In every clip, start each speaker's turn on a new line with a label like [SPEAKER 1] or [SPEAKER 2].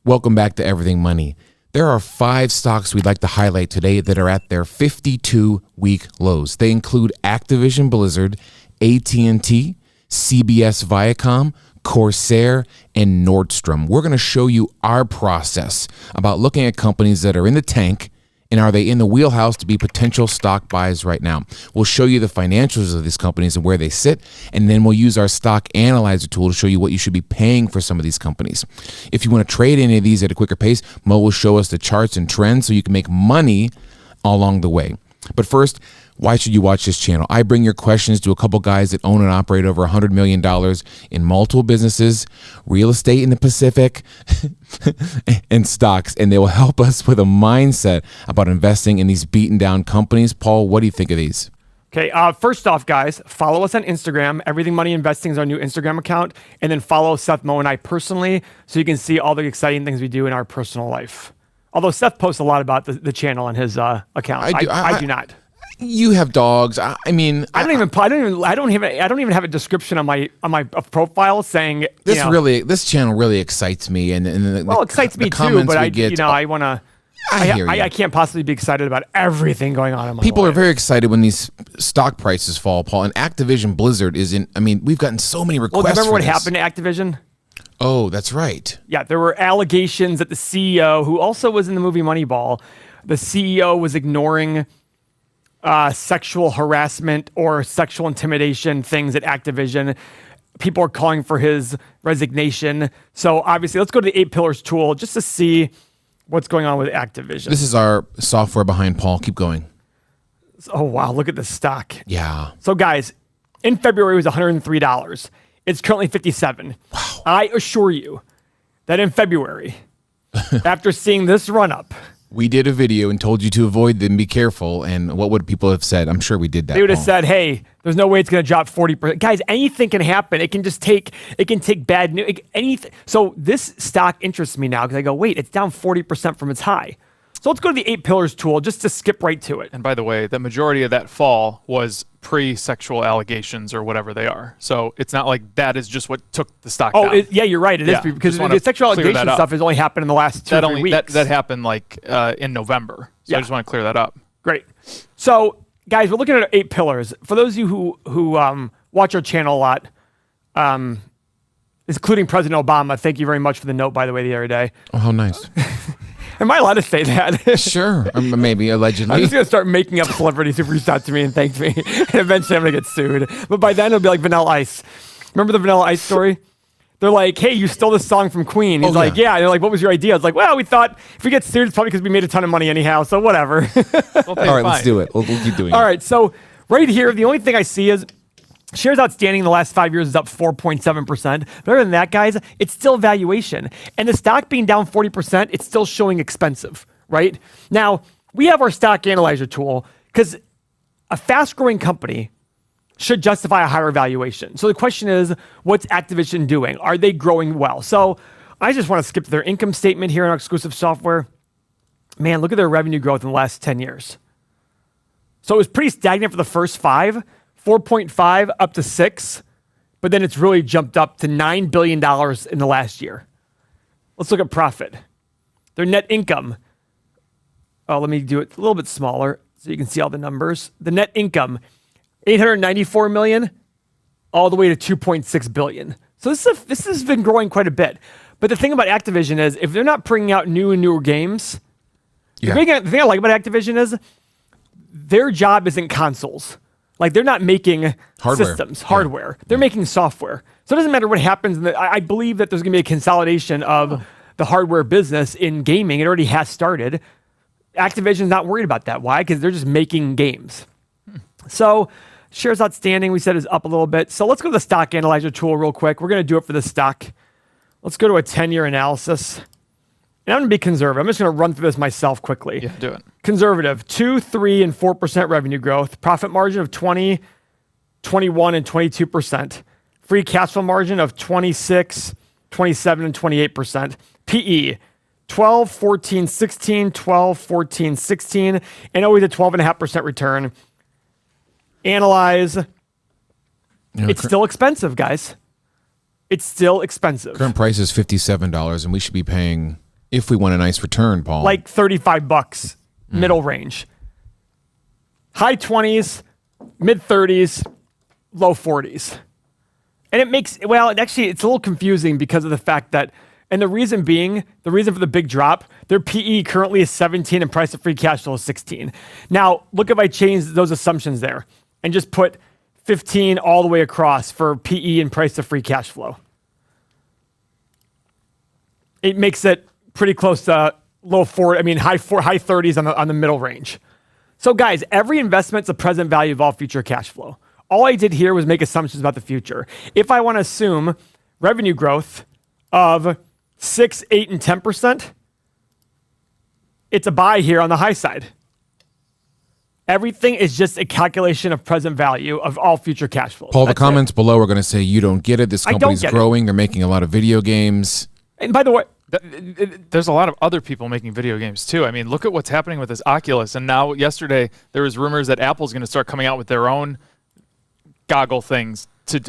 [SPEAKER 1] Welcome back to Everything Money. There are 5 stocks we'd like to highlight today that are at their 52-week lows. They include Activision Blizzard, AT&T, CBS Viacom, Corsair, and Nordstrom. We're going to show you our process about looking at companies that are in the tank and are they in the wheelhouse to be potential stock buys right now. We'll show you the financials of these companies and where they sit, and then we'll use our stock analyzer tool to show you what you should be paying for some of these companies. If you want to trade any of these at a quicker pace, Mo will show us the charts and trends so you can make money along the way. But first, why should you watch this channel? I bring your questions to a couple guys that own and operate over $100 million in multiple businesses, real estate in the Pacific, and stocks, and they will help us with a mindset about investing in these beaten down companies. Paul, what do you think of these?
[SPEAKER 2] Okay, first off, guys, follow us on Instagram. Everything Money Investing is our new Instagram account. And then follow Seth, Mo, and I personally so you can see all the exciting things we do in our personal life. Although Seth posts a lot about the channel on his account. I do not.
[SPEAKER 1] You have dogs. I don't
[SPEAKER 2] even have a description on my profile saying
[SPEAKER 1] this channel really excites me, and
[SPEAKER 2] it excites me too. But I can't possibly be excited about everything going on in my
[SPEAKER 1] People
[SPEAKER 2] life.
[SPEAKER 1] are very excited when these stock prices fall, Paul. And Activision Blizzard is in. We've gotten so many requests.
[SPEAKER 2] Well, remember what happened to Activision?
[SPEAKER 1] Oh, that's right.
[SPEAKER 2] Yeah, there were allegations that the CEO, who also was in the movie Moneyball, the CEO was ignoring sexual harassment or sexual intimidation things at Activision. People are calling for his resignation. So obviously, let's go to the 8 Pillars tool just to see what's going on with Activision.
[SPEAKER 1] This is our software behind Paul. Keep going.
[SPEAKER 2] Oh, wow. Look at this stock.
[SPEAKER 1] Yeah.
[SPEAKER 2] So guys, in February, it was $103. It's currently $57.
[SPEAKER 1] Wow.
[SPEAKER 2] I assure you that in February, after seeing this run up,
[SPEAKER 1] we did a video and told you to avoid them, be careful. And what would people have said? I'm sure we did that.
[SPEAKER 2] They would have said, hey, there's no way it's going to drop 40%. Guys, anything can happen. It can take bad news. Anything. So this stock interests me now because I go, wait, it's down 40% from its high. So let's go to the 8 Pillars tool just to skip right to it.
[SPEAKER 3] And by the way, the majority of that fall was pre-sexual allegations or whatever they are. So it's not like that is just what took the stock down.
[SPEAKER 2] Yeah, you're right. It is because the sexual allegation stuff has only happened in the last 2 or 3 weeks.
[SPEAKER 3] That happened in November. So I just want to clear that up.
[SPEAKER 2] Great. So guys, we're looking at 8 pillars. For those of you who watch our channel a lot, including President Obama, thank you very much for the note, by the way, the other day.
[SPEAKER 1] Oh, how nice.
[SPEAKER 2] Am I allowed to say that?
[SPEAKER 1] Sure. Maybe, allegedly.
[SPEAKER 2] I'm just going to start making up celebrities who reached out to me and thanked me. And eventually I'm going to get sued. But by then it'll be like Vanilla Ice. Remember the Vanilla Ice story? They're like, hey, you stole this song from Queen. He's like, yeah. And they're like, what was your idea? I was like, well, we thought if we get sued, it's probably because we made a ton of money anyhow. So whatever.
[SPEAKER 1] All right, let's do it. We'll keep doing it.
[SPEAKER 2] All right. So right here, the only thing I see is shares outstanding in the last 5 years is up 4.7%. But other than that, guys, it's still valuation. And the stock being down 40%, it's still showing expensive, right? Now, we have our stock analyzer tool because a fast-growing company should justify a higher valuation. So the question is, what's Activision doing? Are they growing well? So I just want to skip to their income statement here in our exclusive software. Man, look at their revenue growth in the last 10 years. So it was pretty stagnant for the first 5, 4.5 up to 6, but then it's really jumped up to $9 billion in the last year. Let's look at profit. Their net income. Oh, let me do it a little bit smaller so you can see all the numbers. The net income, $894 million, all the way to $2.6 billion. So this has been growing quite a bit. But the thing about Activision is if they're not bringing out new and newer games, the thing I like about Activision is their job isn't consoles. Like they're not making systems, hardware. They're making software. So it doesn't matter what happens. I believe that there's going to be a consolidation of the hardware business in gaming. It already has started. Activision's not worried about that. Why? Because they're just making games. So shares outstanding, we said, is up a little bit. So let's go to the stock analyzer tool real quick. We're going to do it for this stock. Let's go to a 10-year analysis. And I'm going to be conservative. I'm just going to run through this myself quickly.
[SPEAKER 3] Yeah, do it.
[SPEAKER 2] Conservative, 2, 3, and 4% revenue growth. Profit margin of 20, 21, and 22%. Free cash flow margin of 26, 27, and 28%. PE, 12, 14, 16, 12, 14, 16, and always a 12.5% return. Analyze. It's still expensive, guys. It's still expensive.
[SPEAKER 1] Current price is $57, and we should be paying If we want a nice return, Paul.
[SPEAKER 2] Like $35, middle range. High 20s, mid 30s, low 40s. And it makes, actually, it's a little confusing because of the fact that, and the reason for the big drop, their PE currently is 17 and price of free cash flow is 16. Now, look if I change those assumptions there and just put 15 all the way across for PE and price of free cash flow. It makes it pretty close to high 30s on the middle range. So guys, every investment's the present value of all future cash flow. All I did here was make assumptions about the future. If I want to assume revenue growth of 6, 8, and 10%, it's a buy here on the high side. Everything is just a calculation of present value of all future cash flows.
[SPEAKER 1] Paul, the comments below are going to say you don't get it. This company's growing. They're making a lot of video games.
[SPEAKER 2] And by the way,
[SPEAKER 3] there's a lot of other people making video games too. I mean, look at what's happening with this Oculus. And now yesterday there was rumors that Apple's going to start coming out with their own goggle things.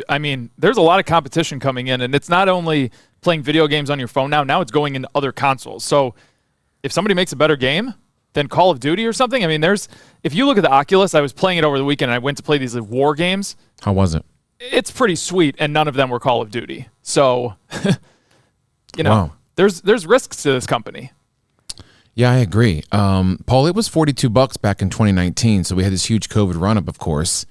[SPEAKER 3] I mean, there's a lot of competition coming in, and it's not only playing video games on your phone now. Now it's going into other consoles. So if somebody makes a better game than Call of Duty or something, I mean, if you look at the Oculus, I was playing it over the weekend, and I went to play these war games.
[SPEAKER 1] How was it?
[SPEAKER 3] It's pretty sweet, and none of them were Call of Duty. So,
[SPEAKER 1] wow.
[SPEAKER 3] There's risks to this company.
[SPEAKER 1] Yeah, I agree. Paul, it was $42 back in 2019, so we had this huge COVID run-up, of course.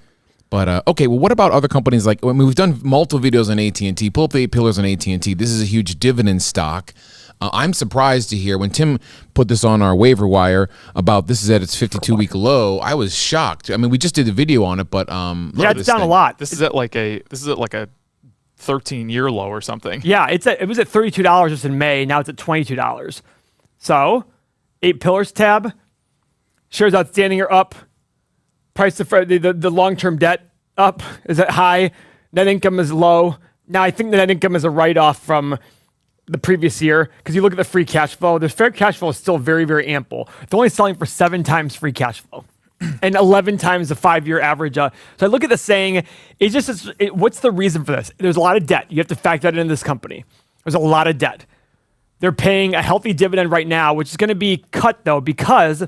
[SPEAKER 1] But, okay, well, what about other companies? Like, we've done multiple videos on AT&T. Pull up the 8 pillars on AT&T. This is a huge dividend stock. I'm surprised to hear when Tim put this on our waiver wire about this is at its 52-week low. I was shocked. I mean, we just did a video on it, but
[SPEAKER 2] yeah, it's down a lot.
[SPEAKER 3] This is at like a 13-year low or something.
[SPEAKER 2] Yeah, it was at $32 just in May. Now it's at $22. So, 8 pillars tab. Shares outstanding are up. Price of the long-term debt up is at high. Net income is low. Now, I think the net income is a write-off from the previous year because you look at the free cash flow. The free cash flow is still very, very ample. They're only selling for 7 times free cash flow and 11 times the 5-year average. So I look at this saying, what's the reason for this? There's a lot of debt. You have to factor that into this company. There's a lot of debt. They're paying a healthy dividend right now, which is going to be cut, though, because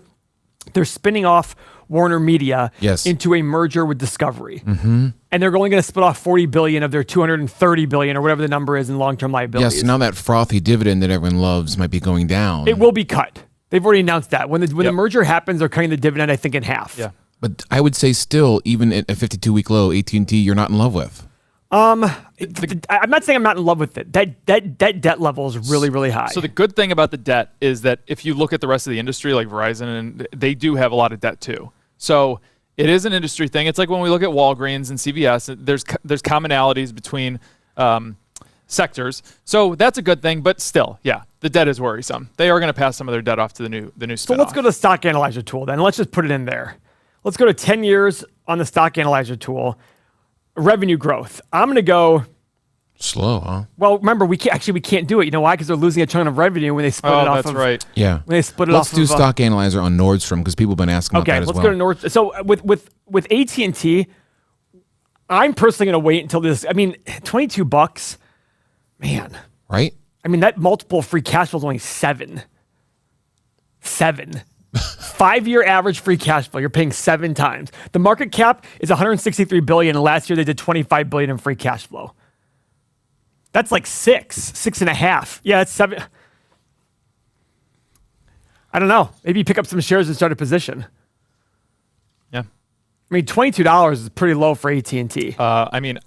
[SPEAKER 2] they're spinning off Warner Media into a merger with Discovery. Mm-hmm. And they're only going to split off $40 billion of their $230 billion or whatever the number is in long-term liabilities.
[SPEAKER 1] Yes, now that frothy dividend that everyone loves might be going down.
[SPEAKER 2] It will be cut. They've already announced that. When the merger happens, they're cutting the dividend, I think, in half.
[SPEAKER 3] Yeah.
[SPEAKER 1] But I would say still, even at a 52-week low, AT&T you're not in love with.
[SPEAKER 2] I'm not saying I'm not in love with it. That debt level is really, really high.
[SPEAKER 3] So the good thing about the debt is that if you look at the rest of the industry, like Verizon, and they do have a lot of debt too. So it is an industry thing. It's like when we look at Walgreens and CVS, there's commonalities between sectors. So that's a good thing, but still, yeah, the debt is worrisome. They are going to pass some of their debt off to the new spin-off.
[SPEAKER 2] So let's go to the stock analyzer tool then. Let's just put it in there. Let's go to 10 years on the stock analyzer tool. Revenue growth. I'm going to go
[SPEAKER 1] slow, huh?
[SPEAKER 2] Well, remember, we can't do it. You know why? Because they're losing a ton of revenue when they split it off.
[SPEAKER 3] That's right.
[SPEAKER 1] Yeah.
[SPEAKER 2] When they split it
[SPEAKER 1] let's
[SPEAKER 2] off.
[SPEAKER 1] Let's do stock analyzer on Nordstrom because people have been asking about that as well.
[SPEAKER 2] Okay, let's go to Nordstrom. So with AT&T, I'm personally going to wait until this. I mean, $22, man.
[SPEAKER 1] Right?
[SPEAKER 2] I mean, that multiple free cash flow is only 7. 7. 5-year average free cash flow. You're paying 7 times. The market cap is $163 billion, and last year they did $25 billion in free cash flow. That's like 6.5. Yeah, that's 7. I don't know. Maybe you pick up some shares and start a position.
[SPEAKER 3] Yeah.
[SPEAKER 2] I mean, $22 is pretty low for AT&T.
[SPEAKER 3] I mean,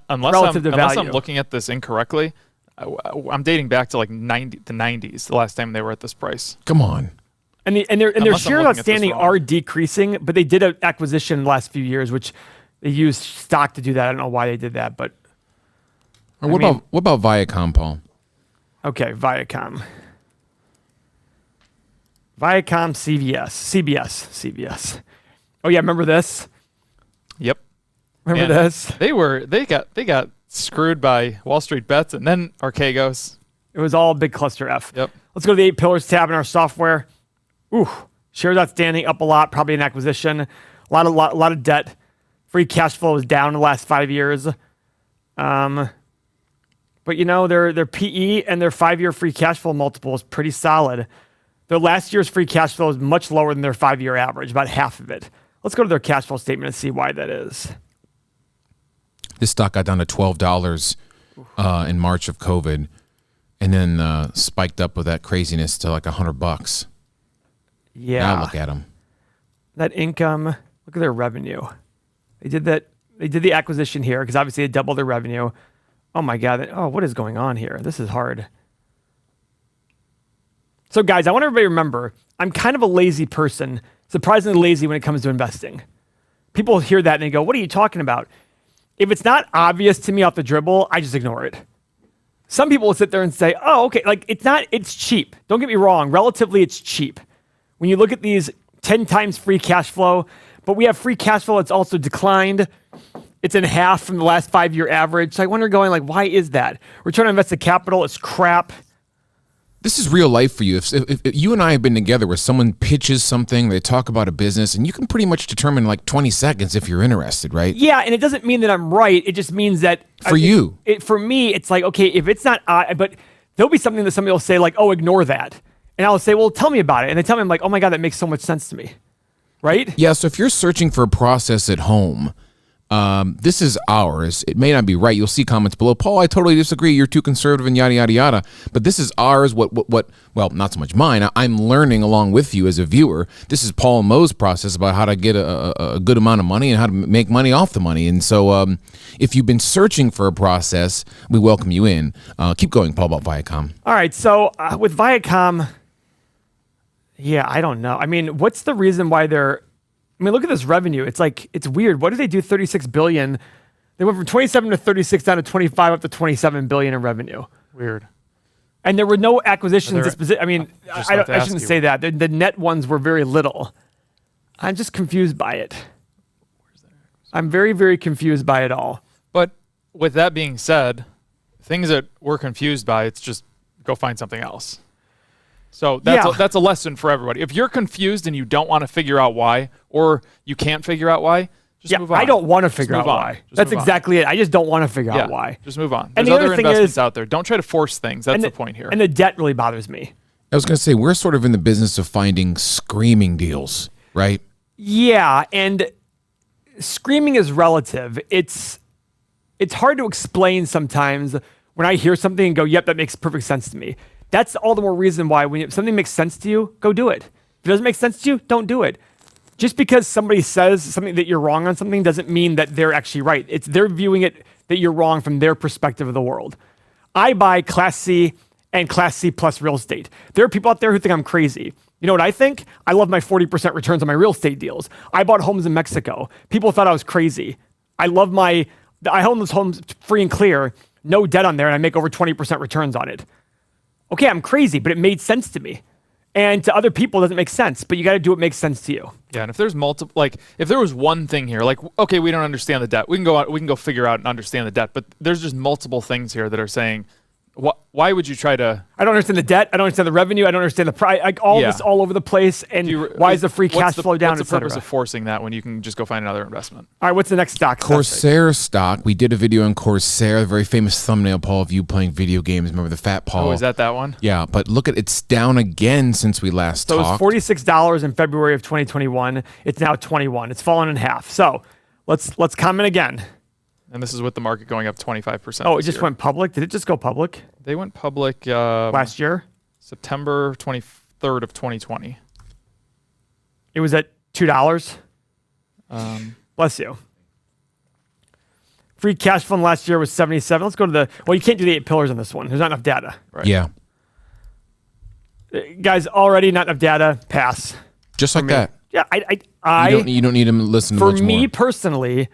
[SPEAKER 3] unless I'm looking at this incorrectly, I'm dating back to like the 90s, the last time they were at this price.
[SPEAKER 1] Come on.
[SPEAKER 2] And their shares outstanding are decreasing, but they did an acquisition in the last few years, which they used stock to do that. I don't know why they did that, but.
[SPEAKER 1] What about Viacom, Paul?
[SPEAKER 2] Okay, Viacom. CBS. Oh yeah, remember this?
[SPEAKER 3] Yep.
[SPEAKER 2] Remember this?
[SPEAKER 3] They got screwed by Wall Street Bets and then Archegos.
[SPEAKER 2] It was all a big cluster F.
[SPEAKER 3] Yep.
[SPEAKER 2] Let's go to the 8 pillars tab in our software. Ooh, shares outstanding up a lot, probably an acquisition. A lot of debt. Free cash flow is down in the last 5 years. But But their PE and their 5-year free cash flow multiple is pretty solid. Their last year's free cash flow is much lower than their 5-year average, about half of it. Let's go to their cash flow statement and see why that is.
[SPEAKER 1] This stock got down to $12 in March of COVID, and then spiked up with that craziness to like $100.
[SPEAKER 2] Yeah.
[SPEAKER 1] Now look at them.
[SPEAKER 2] That income, look at their revenue. They did the acquisition here because obviously it doubled their revenue. Oh my God. What is going on here? This is hard. So guys, I want everybody to remember, I'm kind of a lazy person, surprisingly lazy when it comes to investing. People hear that and they go, what are you talking about? If it's not obvious to me off the dribble, I just ignore it. Some people will sit there and say, oh, okay, like it's cheap. Don't get me wrong. Relatively, it's cheap. When you look at these 10 times free cash flow, but we have free cash flow that's also declined. It's in half from the last 5-year average. So I wonder going why is that? Return on invested capital is crap.
[SPEAKER 1] This is real life for you. If you and I have been together where someone pitches something, they talk about a business, and you can pretty much determine in 20 seconds if you're interested, right?
[SPEAKER 2] Yeah, and it doesn't mean that I'm right. It just means that
[SPEAKER 1] for you,
[SPEAKER 2] for me, it's okay, if it's not, but there'll be something that somebody will say oh, ignore that. And I'll say, well, tell me about it. And they tell me, I'm like, oh my God, that makes so much sense to me. Right?
[SPEAKER 1] Yeah, so if you're searching for a process at home, this is ours. It may not be right. You'll see comments below. Paul, I totally disagree. You're too conservative and yada, yada, yada. But this is ours. Well, not so much mine. I'm learning along with you as a viewer. This is Paul and Mo's process about how to get a good amount of money and how to make money off the money. And so if you've been searching for a process, we welcome you in. Keep going, Paul, about Viacom.
[SPEAKER 2] All right. So with Viacom, yeah, I don't know. I mean, what's the reason why look at this revenue. It's weird. What did they do? $36 billion. They went from 27 to 36 down to 25 up to 27 billion in revenue.
[SPEAKER 3] Weird.
[SPEAKER 2] And there were no acquisitions. I shouldn't say that. The net ones were very little. I'm just confused by it. I'm very, very confused by it all.
[SPEAKER 3] But with that being said, things that we're confused by, it's just go find something else. So that's a lesson for everybody. If you're confused and you don't want to figure out why, or you can't figure out why, just move on.
[SPEAKER 2] I don't want to figure out why. That's exactly it. I just don't want to figure out why.
[SPEAKER 3] Just move on. There's other investments out there. Don't try to force things. That's the point here.
[SPEAKER 2] And the debt really bothers me.
[SPEAKER 1] I was going to say, we're sort of in the business of finding screaming deals, right?
[SPEAKER 2] Yeah, and screaming is relative. It's hard to explain sometimes when I hear something and go, yep, that makes perfect sense to me. That's all the more reason why when something makes sense to you, go do it. If it doesn't make sense to you, don't do it. Just because somebody says something that you're wrong on something doesn't mean that they're actually right. They're viewing it that you're wrong from their perspective of the world. I buy Class C and Class C plus real estate. There are people out there who think I'm crazy. You know what I think? I love my 40% returns on my real estate deals. I bought homes in Mexico. People thought I was crazy. I own those homes free and clear, no debt on there, and I make over 20% returns on it. Okay, I'm crazy, but it made sense to me. And to other people, it doesn't make sense, but you got to do what makes sense to you.
[SPEAKER 3] Yeah, and if there's multiple, if there was one thing here, okay, we don't understand the debt. We can go figure out and understand the debt, but there's just multiple things here that are saying, why would you try to?
[SPEAKER 2] I don't understand the debt. I don't understand the revenue. I don't understand the price. This all over the place. And why is the free cash flow down?
[SPEAKER 3] What's the purpose of forcing that when you can just go find another investment?
[SPEAKER 2] All right, what's the next stock?
[SPEAKER 1] Corsair stock. We did a video on Corsair, the very famous thumbnail, Paul, of you playing video games. Remember the fat Paul?
[SPEAKER 3] Oh, is that one?
[SPEAKER 1] Yeah, but look it's down again since we last talked.
[SPEAKER 2] So it was $46 in February of 2021. It's now 21. It's fallen in half. So let's comment again.
[SPEAKER 3] And this is with the market going up 25%.
[SPEAKER 2] Oh, it just went public? Did it just go public?
[SPEAKER 3] They went public
[SPEAKER 2] last year?
[SPEAKER 3] September 23rd of 2020.
[SPEAKER 2] It was at $2? Bless you. Free cash flow last year was 77. Let's go to you can't do the 8 pillars on this one. There's not enough data.
[SPEAKER 3] Right.
[SPEAKER 1] Yeah.
[SPEAKER 2] Guys, already not enough data. Pass.
[SPEAKER 1] Just like that.
[SPEAKER 2] Yeah,
[SPEAKER 1] you don't need to listen to much more.
[SPEAKER 2] For me personally,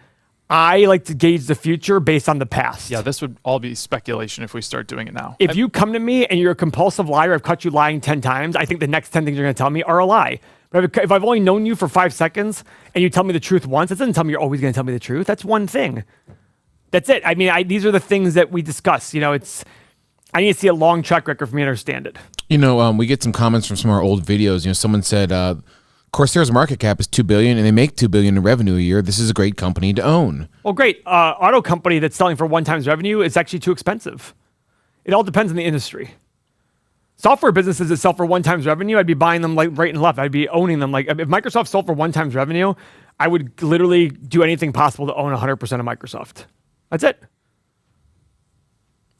[SPEAKER 2] I like to gauge the future based on the past.
[SPEAKER 3] Yeah, this would all be speculation if we start doing it now.
[SPEAKER 2] If you come to me and you're a compulsive liar, I've caught you lying 10 times, I think the next 10 things you're going to tell me are a lie. But if I've only known you for 5 seconds and you tell me the truth once, it doesn't tell me you're always going to tell me the truth. That's one thing. That's it. I mean, these are the things that we discuss. I need to see a long track record for me to understand it.
[SPEAKER 1] We get some comments from some of our old videos. Someone said, Corsair's market cap is $2 billion, and they make $2 billion in revenue a year. This is a great company to own.
[SPEAKER 2] Well, great. Auto company that's selling for 1 times revenue is actually too expensive. It all depends on the industry. Software businesses that sell for 1 times revenue, I'd be buying them like right and left. I'd be owning them. Like if Microsoft sold for 1 times revenue, I would literally do anything possible to own 100% of Microsoft. That's it.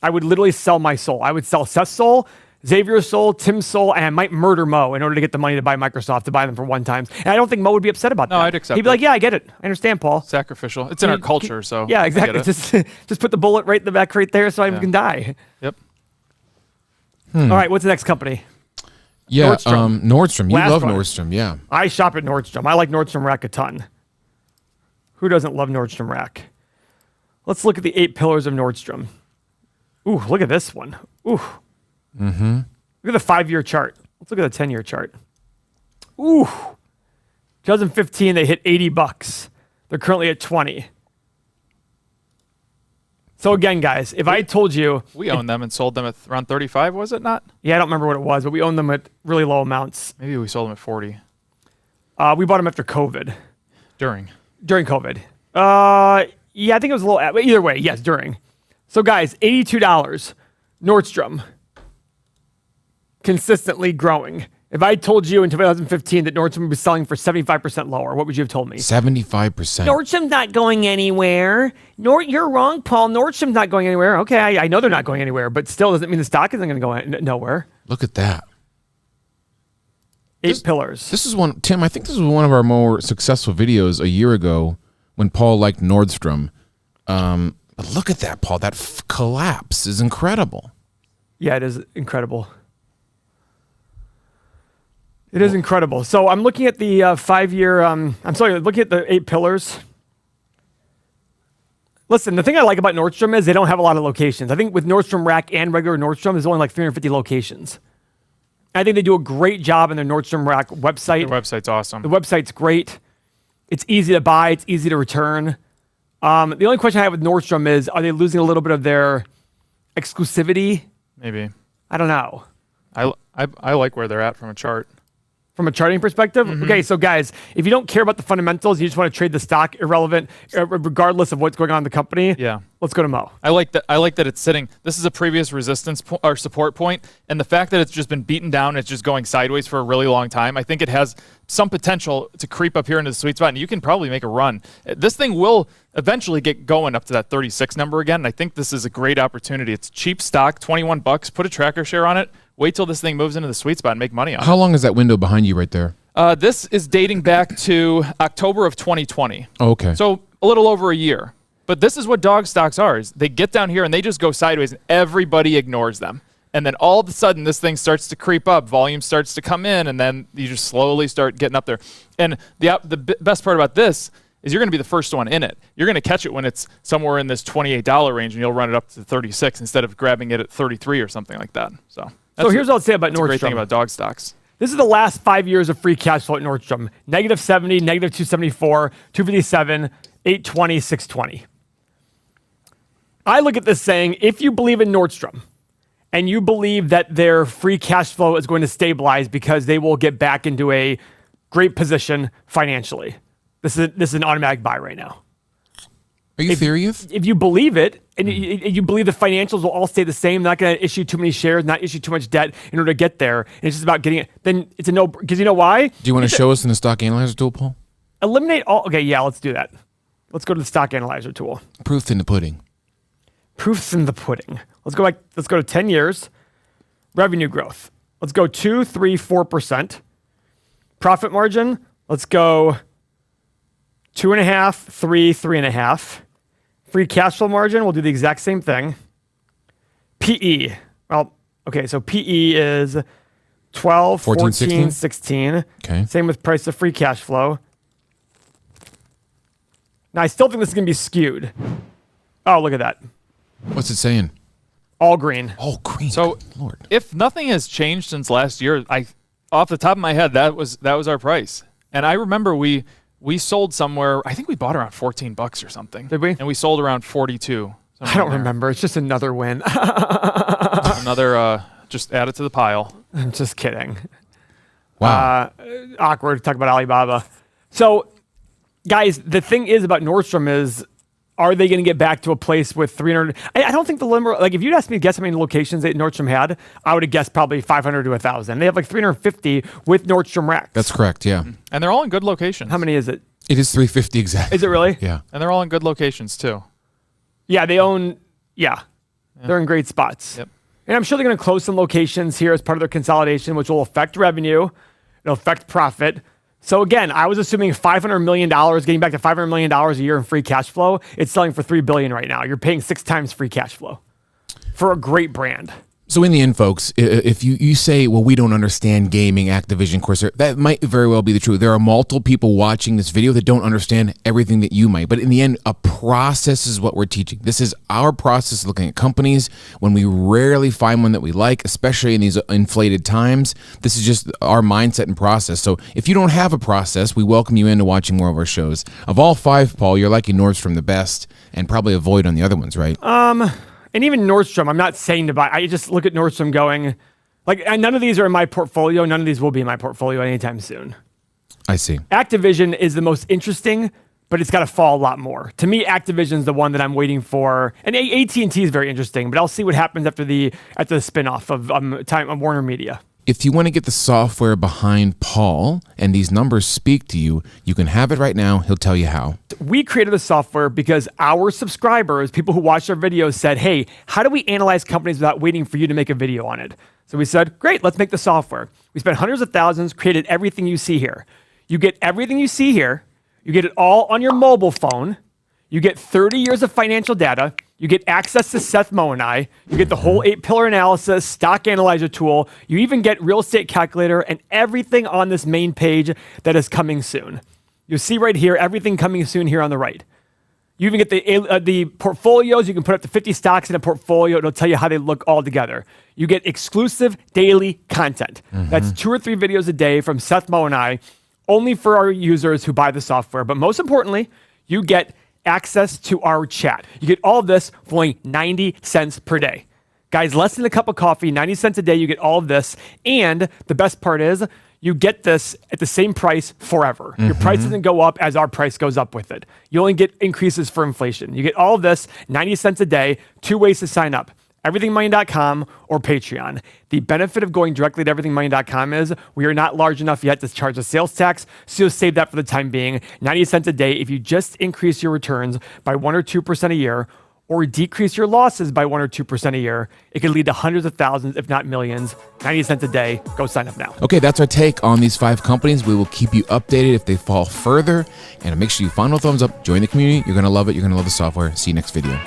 [SPEAKER 2] I would literally sell my soul. I would sell Seth's soul, Xavier's soul, Tim's soul, and I might murder Mo in order to get the money to buy Microsoft, to buy them for 1 times. And I don't think Mo would be upset about that.
[SPEAKER 3] No, I'd accept
[SPEAKER 2] He'd be
[SPEAKER 3] it.
[SPEAKER 2] like, yeah, I get it. I understand, Paul.
[SPEAKER 3] Sacrificial. It's in our culture, so
[SPEAKER 2] Yeah,
[SPEAKER 3] I
[SPEAKER 2] exactly.
[SPEAKER 3] get it.
[SPEAKER 2] Just put the bullet right in the back right there so I can die.
[SPEAKER 3] Yep.
[SPEAKER 2] All right, what's the next company?
[SPEAKER 1] Yeah,
[SPEAKER 2] Nordstrom.
[SPEAKER 1] Nordstrom. You
[SPEAKER 2] Last
[SPEAKER 1] love
[SPEAKER 2] one.
[SPEAKER 1] Nordstrom, yeah.
[SPEAKER 2] I shop at Nordstrom. I like Nordstrom Rack a ton. Who doesn't love Nordstrom Rack? Let's look at the 8 pillars of Nordstrom. Ooh, look at this one. Ooh.
[SPEAKER 1] Mm-hmm.
[SPEAKER 2] Look at the 5-year chart. Let's look at the 10-year chart. Ooh. 2015, they hit $80. They're currently at 20. So again, guys, if I told you...
[SPEAKER 3] We owned them and sold them at around 35, was it not?
[SPEAKER 2] Yeah, I don't remember what it was, but we owned them at really low amounts.
[SPEAKER 3] Maybe we sold them at 40.
[SPEAKER 2] We bought them after COVID.
[SPEAKER 3] During
[SPEAKER 2] COVID. Yeah, I think it was a little... But either way, yes, during. So guys, $82. Nordstrom. Consistently growing. If I told you in 2015 that Nordstrom would be selling for 75% lower, what would you have told me?
[SPEAKER 1] 75%.
[SPEAKER 2] Nordstrom's not going anywhere. You're wrong, Paul. Nordstrom's not going anywhere. Okay, I know they're not going anywhere, but still doesn't mean the stock isn't going to go nowhere.
[SPEAKER 1] Look at that.
[SPEAKER 2] 8 pillars.
[SPEAKER 1] This is one, Tim, I think this was one of our more successful videos a year ago when Paul liked Nordstrom. But look at that, Paul. That collapse is incredible.
[SPEAKER 2] Yeah, it is incredible. It is incredible. So I'm looking at the 5-year, looking at the 8 pillars. Listen, the thing I like about Nordstrom is they don't have a lot of locations. I think with Nordstrom Rack and regular Nordstrom, there's only like 350 locations. I think they do a great job in their Nordstrom Rack website.
[SPEAKER 3] Their website's awesome.
[SPEAKER 2] The website's great. It's easy to buy. It's easy to return. The only question I have with Nordstrom is, are they losing a little bit of their exclusivity?
[SPEAKER 3] Maybe.
[SPEAKER 2] I don't know.
[SPEAKER 3] I like where they're at from a chart.
[SPEAKER 2] From a charting perspective? Okay, so guys, if you don't care about the fundamentals, you just want to trade the stock irrelevant, regardless of what's going on in the company,
[SPEAKER 3] Yeah.
[SPEAKER 2] let's go to Mo.
[SPEAKER 3] I like that it's sitting. This is a previous resistance or support point, and the fact that it's just been beaten down, it's just going sideways for a really long time. I think it has some potential to creep up here into the sweet spot, and you can probably make a run. This thing will eventually get going up to that 36 number again, and I think this is a great opportunity. It's cheap stock, $21. Put a tracker share on it. Wait till this thing moves into the sweet spot and make money on it.
[SPEAKER 1] How long is that window behind you right there?
[SPEAKER 3] This is dating back to October of 2020.
[SPEAKER 1] Oh, okay.
[SPEAKER 3] So a little over a year. But this is what dog stocks are. Is they get down here and they just go sideways and everybody ignores them. And then all of a sudden this thing starts to creep up, volume starts to come in, and then you just slowly start getting up there. And the best part about this is you're going to be the first one in it. You're going to catch it when it's somewhere in this $28 range, and you'll run it up to 36 instead of grabbing it at 33 or something like that. So
[SPEAKER 2] here's what I'll say about
[SPEAKER 3] that's
[SPEAKER 2] Nordstrom.
[SPEAKER 3] a great thing about dog stocks.
[SPEAKER 2] This is the last 5 years of free cash flow at Nordstrom. Negative 70, negative 274, 257, 820, 620. I look at this saying, if you believe in Nordstrom and you believe that their free cash flow is going to stabilize because they will get back into a great position financially, this is an automatic buy right now.
[SPEAKER 1] Are you serious?
[SPEAKER 2] If you believe it, and you believe the financials will all stay the same, not going to issue too many shares, not issue too much debt in order to get there, and it's just about getting it, then it's a no, because you know why?
[SPEAKER 1] Do you want to show us in the stock analyzer tool, Paul?
[SPEAKER 2] Eliminate all, okay, yeah, let's do that. Let's go to the stock analyzer tool.
[SPEAKER 1] Proof in the pudding.
[SPEAKER 2] Proofs in the pudding. Let's go to 10 years. Revenue growth. Let's go 2, 3, 4%. Profit margin. Let's go 2.5, 3, 3.5. Free cash flow margin, we'll do the exact same thing. PE. Well, okay, so PE is 12, 14, 16.
[SPEAKER 1] Okay.
[SPEAKER 2] Same with price of free cash flow. Now, I still think this is going to be skewed. Oh, look at that.
[SPEAKER 1] What's it saying?
[SPEAKER 2] All green.
[SPEAKER 1] All green.
[SPEAKER 3] So
[SPEAKER 1] Good Lord.
[SPEAKER 3] if nothing has changed since last year, off the top of my head, that was our price. And I remember we sold somewhere, I think we bought around $14 or something.
[SPEAKER 2] Did we?
[SPEAKER 3] And we sold around 42.
[SPEAKER 2] I don't remember. It's just another win.
[SPEAKER 3] Another, just add it to the pile.
[SPEAKER 2] I'm just kidding.
[SPEAKER 1] Wow.
[SPEAKER 2] Awkward to talk about Alibaba. So, guys, the thing is about Nordstrom is Are they going to get back to a place with 300? I don't think the limit, like if you'd asked me to guess how many locations that Nordstrom had, I would have guessed probably 500 to 1,000. They have like 350 with Nordstrom racks.
[SPEAKER 1] That's correct, yeah.
[SPEAKER 3] And they're all in good locations.
[SPEAKER 2] How many is it?
[SPEAKER 1] It is 350 exactly.
[SPEAKER 2] Is it really?
[SPEAKER 1] Yeah.
[SPEAKER 3] And they're all in good locations too.
[SPEAKER 2] Yeah, they own, they're in great spots.
[SPEAKER 3] Yep.
[SPEAKER 2] And I'm sure they're going to close some locations here as part of their consolidation, which will affect revenue. It'll affect profit. So again, I was assuming $500 million, getting back to $500 million a year in free cash flow. It's selling for $3 billion right now. You're paying 6 times free cash flow for a great brand.
[SPEAKER 1] So in the end, folks, if you say, well, we don't understand gaming, Activision, Corsair, that might very well be the truth. There are multiple people watching this video that don't understand everything that you might. But in the end, a process is what we're teaching. This is our process looking at companies when we rarely find one that we like, especially in these inflated times. This is just our mindset and process. So if you don't have a process, we welcome you into watching more of our shows. Of all 5, Paul, you're liking Nordstrom the best and probably avoid on the other ones, right?
[SPEAKER 2] And even Nordstrom, I'm not saying to buy. I just look at Nordstrom going, like, none of these are in my portfolio. None of these will be in my portfolio anytime soon.
[SPEAKER 1] I see.
[SPEAKER 2] Activision is the most interesting, but it's got to fall a lot more. To me, Activision's the one that I'm waiting for. And AT&T is very interesting, but I'll see what happens after the spinoff of Warner Media.
[SPEAKER 1] If you want to get the software behind Paul and these numbers speak to you, you can have it right now. He'll tell you how.
[SPEAKER 2] We created the software because our subscribers, people who watch our videos, said, hey, how do we analyze companies without waiting for you to make a video on it? So we said, great, let's make the software. We spent hundreds of thousands, created everything you see here. You get everything you see here. You get it all on your mobile phone. You get 30 years of financial data. You get access to Seth Moe and I. You get the whole 8-pillar analysis, stock analyzer tool. You even get real estate calculator and everything on this main page that is coming soon. You'll see right here, everything coming soon here on the right. You even get the portfolios. You can put up to 50 stocks in a portfolio. It'll tell you how they look all together. You get exclusive daily content. That's 2 or 3 videos a day from Seth Moe and I, only for our users who buy the software. But most importantly, you get access to our chat. You get all of this for only 90 cents per day. Guys, less than a cup of coffee, 90 cents a day, you get all of this. And the best part is you get this at the same price forever. Your price doesn't go up as our price goes up with it. You only get increases for inflation. You get all of this, 90 cents a day, 2 ways to sign up. EverythingMoney.com or Patreon. The benefit of going directly to EverythingMoney.com is we are not large enough yet to charge a sales tax, so you'll save that for the time being. 90 cents a day if you just increase your returns by 1 or 2% a year, or decrease your losses by 1 or 2% a year. It could lead to hundreds of thousands, if not millions. 90 cents a day. Go sign up now.
[SPEAKER 1] Okay, that's our take on these 5 companies. We will keep you updated if they fall further. And make sure you final thumbs up, join the community. You're going to love it. You're going to love the software. See you next video.